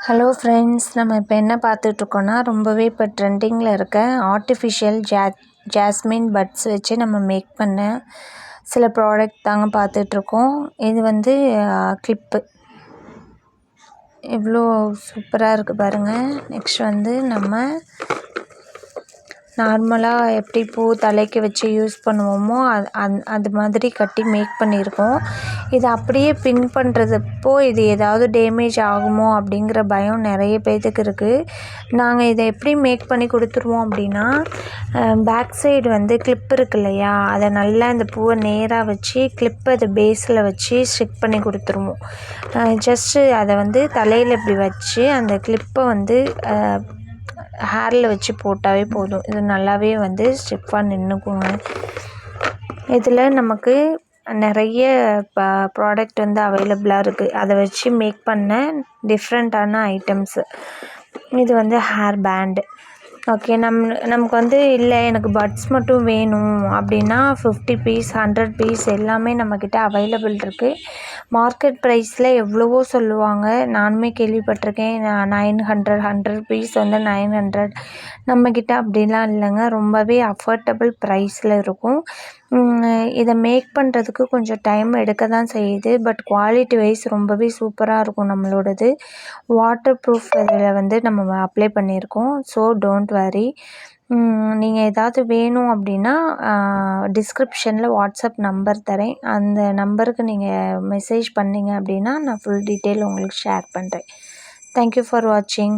Hello friends, நம்ம இப்போ என்ன பார்த்துட்ருக்கோன்னா ரொம்பவே இப்போ ட்ரெண்டிங்கில் இருக்க ஆர்டிஃபிஷியல் ஜாஸ்மின் பட்ஸ் வச்சு நம்ம மேக் பண்ண சில ப்ராடக்ட் தாங்க பார்த்துட்ருக்கோம். இது வந்து கிளிப்பு இவ்வளோ சூப்பராக இருக்குது பாருங்கள். நெக்ஸ்ட் வந்து நம்ம நார்மலாக எப்படி பூ தலைக்கு வச்சு யூஸ் பண்ணுவோமோ அது மாதிரி கட்டி மேக் பண்ணியிருக்கோம். இது அப்படியே பின் பண்ணுறதப்போ இது ஏதாவது டேமேஜ் ஆகுமோ அப்படிங்கிற பயம் நிறைய பேர்த்துக்கு இருக்குது. நாங்கள் இதை எப்படி மேக் பண்ணி கொடுத்துருவோம் அப்படின்னா, பேக் சைடு வந்து கிளிப் இருக்கு இல்லையா, அதை நல்லா இந்த பூவை நேராக வச்சு கிளிப்பை அது பேஸில் வச்சு ஸ்டிக் பண்ணி கொடுத்துருவோம். ஜஸ்ட்டு அதை வந்து தலையில் இப்படி வச்சு அந்த கிளிப்பை வந்து ஹேரில் வச்சு போட்டாவே போதும். இது நல்லாவே வந்து ஸ்டிஃபாக நின்றுக்குங்க. இதில் நமக்கு நிறைய ப்ராடக்ட் வந்து அவைலபிளாக இருக்குது. அதை வச்சு மேக் பண்ண டிஃப்ரெண்ட்டான ஐட்டம்ஸு. இது வந்து ஹேர் பேண்டு. ஓகே, நமக்கு வந்து இல்லை எனக்கு பட்ஸ் மட்டும் வேணும் அப்படின்னா 50 பீஸ் 100 பீஸ் எல்லாமே நம்மக்கிட்ட அவைலபிள் இருக்குது. மார்க்கெட் ப்ரைஸில் எவ்வளவோ சொல்லுவாங்க, நானுமே கேள்விப்பட்டிருக்கேன். 100 பீஸ் வந்து 900. நம்மக்கிட்ட அப்படிலாம் இல்லைங்க, ரொம்பவே அஃபோர்டபுள் ப்ரைஸில் இருக்கும். இதை மேக் பண்ணுறதுக்கு கொஞ்சம் டைம் எடுக்க தான் செய்யுது, பட் குவாலிட்டி வைஸ் ரொம்பவே சூப்பராக இருக்கும் நம்மளோடது. வாட்டர் ப்ரூஃப் இதில் வந்து நம்ம அப்ளை பண்ணியிருக்கோம். So don't worry. நீங்கள் ஏதாவது வேணும் அப்படின்னா டிஸ்கிரிப்ஷனில் வாட்ஸ்அப் நம்பர் தரேன். அந்த நம்பருக்கு நீங்கள் மெசேஜ் பண்ணிங்க அப்படின்னா நான் ஃபுல் டீட்டெயில் உங்களுக்கு ஷேர் பண்ணுறேன். தேங்க்யூ ஃபார் வாட்சிங்.